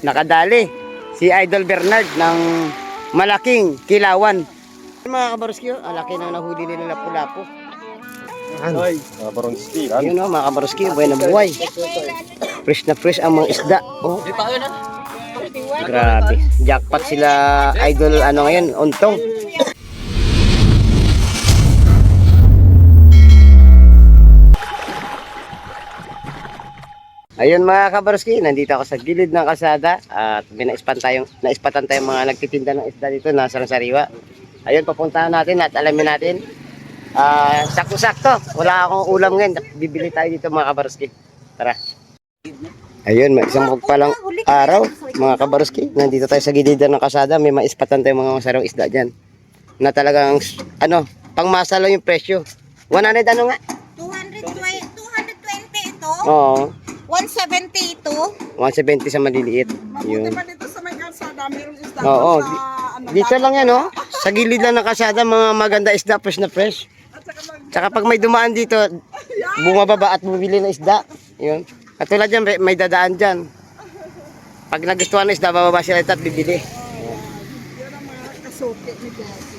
Nakadali si Idol Bernard ng malaking kilawan. Mga kabaruski, ang laki ng nahuli nila lapu-lapu. Mga baronski. Yun o mga kabaruski, buhay na buhay. Fresh na fresh ang mga isda. Oh. Grabe. Jackpot sila Idol ano ngayon, untong. Ayun mga kabaruski, nandito ako sa gilid ng kalsada at may naispatan tayong mga nagtitinda ng isda dito na sariwa. Ayun, papuntahan natin at alamin natin. Sakto-sakto, wala akong ulam ngayon. Bibili tayo dito mga kabaruski. Tara. Ayun, may isang palang araw mga kabaruski. Nandito tayo sa gilid ng kalsada, may maispatan tayong mga masarang isda dyan. Na talagang, pangmasa lang yung presyo. 100 ano nga? 220 ito. Oo. 170 ito. 170 sa maliliit. Mabuti pa dito sa may kalsada, mayroong isda. Oo. Sa, Dito lang yan, oh. Sa gilid lang ng kalsada, mga maganda isda, fresh na fresh. Tsaka pag may dumaan dito, bumababa at bumili ng isda. Yun. Katulad yan, may dadaan dyan. Pag nagustuhan ng isda, bababa sila ito at bibili. Yan ang mga kasuki ni Jesse.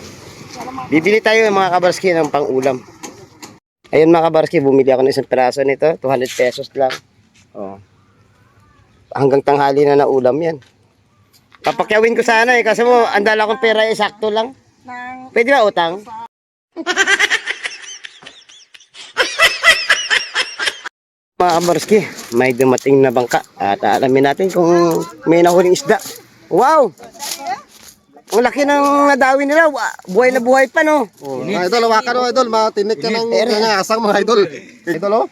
Bibili tayo ng mga kabarski ng pang-ulam. Ayun mga kabarski, bumili ako ng isang peraso nito. 200 pesos lang. Oh. Hanggang tanghali na ulam yan. Papakyawin ko sana eh. Kasi mo, andala akong pera eh, sakto lang. Pwede ba utang? Mga kabarski, may dumating na bangka. At alamin natin kung may nahuling isda. Wow! Ang laki ng nadawi nila. Buhay na buhay pa, no? Oh, mga idol, hawakan mo idol, matinik ka ng asang mga idol. Idol oh.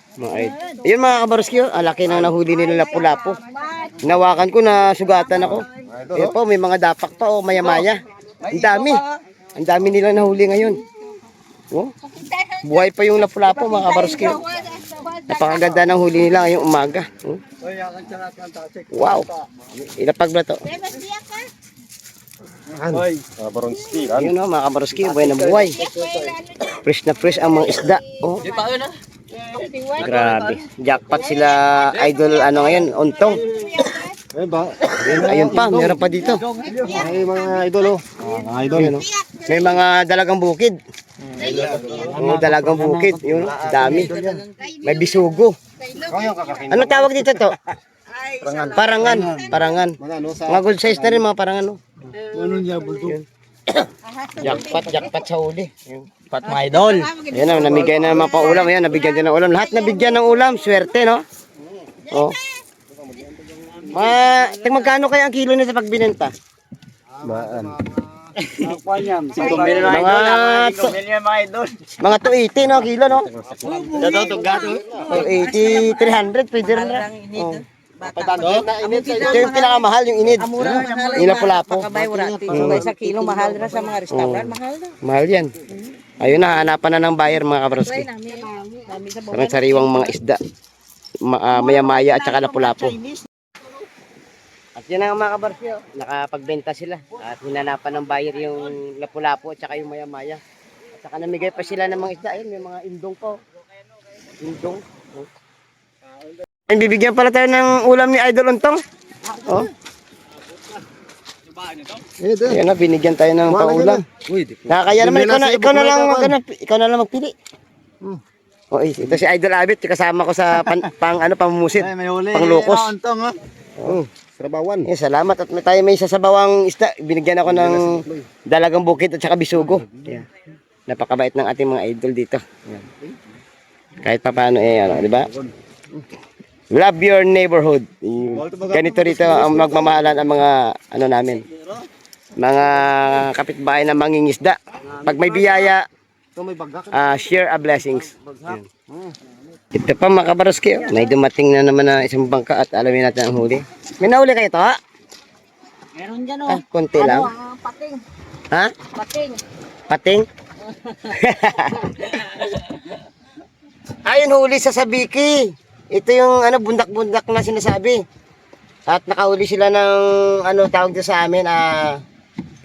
Ayun mga kabaruski, ang laki ng nahuli nila lapu-lapu. Nawakan ko na sugatan ako. Ayun po, may mga dapak pa o maya-maya. Ang dami. Ang dami nilang nahuli ngayon. Oh, buhay pa yung lapu-lapu mga kabaruski. Napakaganda ng huli nila ngayong umaga. Oh. Wow. Ilapag ba to? Mga baronski. Yun o mga kabaruski, buhay na buhay. Fresh na fresh ang mga isda. Oh. Grabe. Jackpot sila Idol ano ngayon, untong. Ayun pa, meron pa dito. Ay mga idol oh. Mga idol. Ayun, oh. May mga dalagang bukid. May dalagang bukid. Yun, dami. May bisugo. Ano tawag dito to? Parangan. Parangan. Mga good size na rin mga parangan. Oh. Jackpot sa huli. Pat mga idol. Ayan na, namigay na naman pa ulam. Ayan, nabigyan din ng ulam. Lahat nabigyan ng ulam. Swerte, no? Oh. Magkano kaya ang kilo nito pag binenta? Maan. Mga 280, no? Kilo, no? 280, 300, pwede rin na. Oh. Ito yung pinakamahal, yung inid. Yung lapu-lapu. Sa kilo, mahal na sa mga restaurant. Mahal na. Mahal yan. Ayun na, hanapan na ng buyer mga kabaroski. Parang sariwang mga isda. Maya-maya at saka lapu-lapu. At yan ang mga kabaroski, oh. Nakapagbenta sila. At hinanapan ng buyer yung lapu-lapu at saka yung maya-maya. At saka namigay pa sila ng mga isda. Ayun, may mga indong po. Indong. Oh. Ay, bibigyan pala tayo ng ulam ni Idol Untong. Oh. Ayan na, binigyan tayo ng paulam. Nakakaya naman, ikaw na lang magpili. Oh, ito si Idol Abit, kasama ko sa pamumusit, panglukos. Oh, Sarabawan. Salamat at may sasabawang isda. Binigyan ako ng dalagang bukid at saka bisugo. Yeah. Napakabait ng ating mga idol dito. Yeah. Kahit pa paano di ba? Love your neighborhood. Ganito rito ang magmamahalan ang mga namin. Mga kapitbahay na mangingisda. Pag may biyaya, share a blessings. Yan. Ito pa mga kabaroski, may dumating na naman na isang bangka at alamin natin ang huli. May nahuli kayo to, ha? Meron dyan, oh. Konti lang. Pating. Ha? Pating. Pating? Ayun, huli sa Sabiki. Ito yung bundak-bundak na sinasabi. At nakahuli sila ng tawag dito sa amin,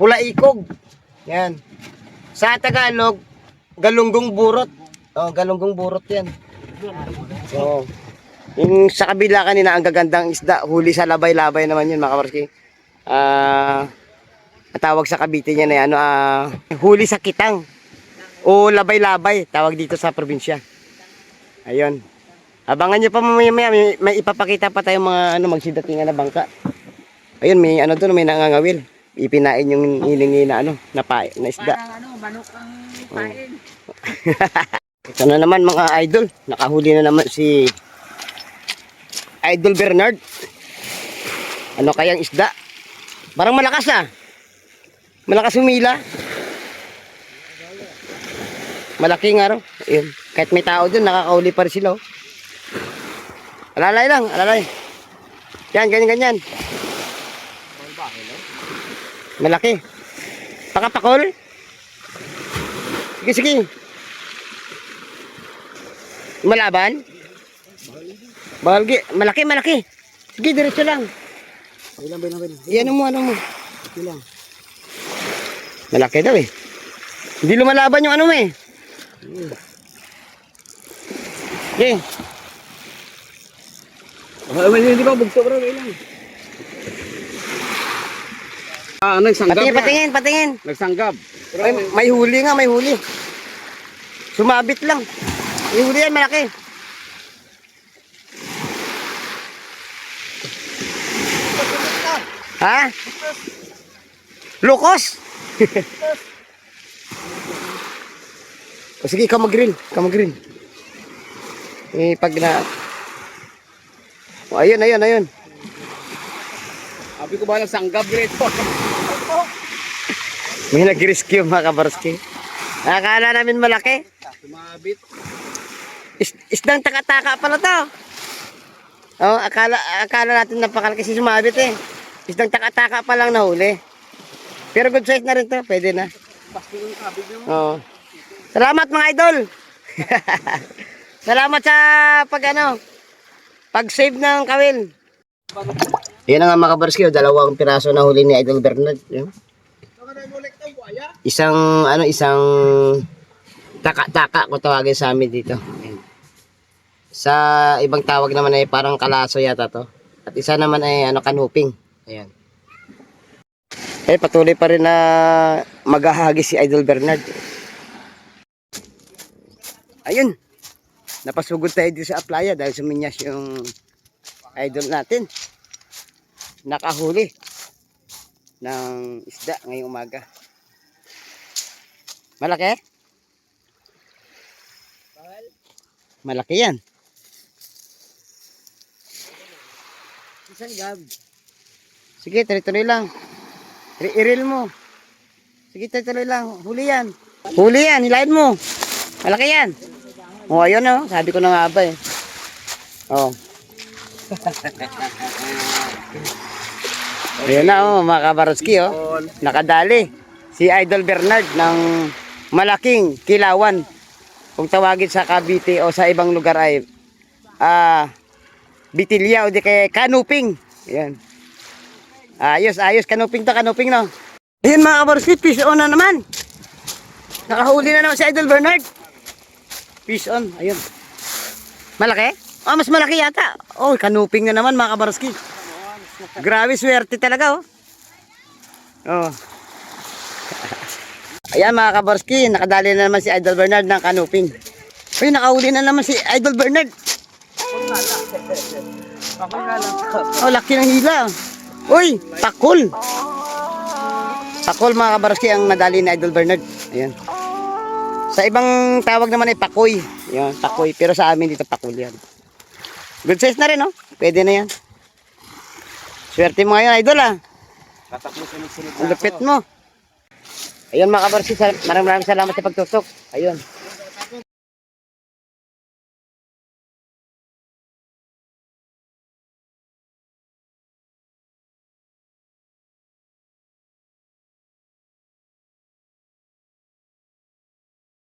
pula-ikog. Yan. Sa Tagalog, galunggong burot. Oh, galunggong burot 'yan. So, Yung sa kabila kanina, ang gagandang isda, huli sa labay-labay naman yun, mga kabarski. Tawag sa Cavite niya na yan, huli sa kitang. O labay-labay, tawag dito sa probinsya. Ayun. Abangan nyo pa mamaya, may ipapakita pa tayong mga magsidatingan na bangka. Ayun, may doon, may nangangawil. Ipinain yung hilingi na na isda. Parang manok ang pain. Ito na naman mga idol, nakahuli na naman si Idol Bernard. Ano kayang isda? Parang malakas malakas humila. Malaki nga raw. Ayun. Kahit may tao dun, nakakahuli pa rin sila. Alalay lang, alalay. Yan, ganyan. Malaki. Pakapakol. Sige. Malaban? Balgi. Malaki. Sige, diretso lang. Bilang. Ano mo. Bilang. Malaki daw eh. Hindi lumalaban yung mo eh. Okay. Hindi ba bugso bro, bilang. Nagsanggab. Patingin. Nagsanggab. May huli nga, may huli. Sumabit lang. May huli yan, malaki. Ha? Lukos? O sige, ikaw mag-grill. Pag na... O, ayun. Sabi ko ba nagsanggab dito? May nag-rescue mga kabarski. Akala namin malaki. Sumabit. Isdang taka-taka pala to. Oh, akala natin napakalaki si sumabit eh. Isdang taka-taka pa lang nahuli. Pero good size na rin to, pwede na. Oo. Salamat mga idol. Salamat sa pag-save ng kawil. Yan na nga mga kabarski, dalawang piraso na huli ni Idol Bernard. Yun. Isang taka-taka kung tawagin sa amin dito. Ayan. Sa ibang tawag naman ay parang kalaso yata to. At isa naman ay kanuping. Ayan. Patuloy pa rin na maghahagis si Idol Bernard. Ayun. Napasugod tayo dito sa playa dahil suminyas yung idol natin. Nakahuli ng isda ngayong umaga. Malaki? Malaki yan. Isang gab. Sige, tuloy lang. I-reel mo. Sige, tuloy lang. Huli yan, hilahin mo. Malaki yan. O, ayun o. Sabi ko na nga ba eh. O. Ayun na mga kabarski nakadali si Idol Bernard ng malaking kilawan. Kung tawagin sa Cavite o sa ibang lugar ay bitilya o di kaya kanuping. Ayan. Ayos kanuping no. Ayun mga kabarski, fish on na naman. Nakahuli na naman si Idol Bernard. Fish on, ayun. Malaki? Mas malaki yata. Kanuping na naman mga kabarski. Grabe, swerte talaga Ayan mga kabarski, nakadali na naman si Idol Bernard ng kanuping. Nakahuli na naman si Idol Bernard. Laki ng hila. Pakul. Pakul mga kabarski ang nadali ni Idol Bernard. Ayan. Sa ibang tawag naman ay pakoy. Ayan, pakoy. Pero sa amin dito pakul yan. Good size na rin Pwede na yan. Swerte mo ngayon, Idol Ang lupit mo. Ayun mga kabarsi, maraming salamat sa pagtutok. Ayun.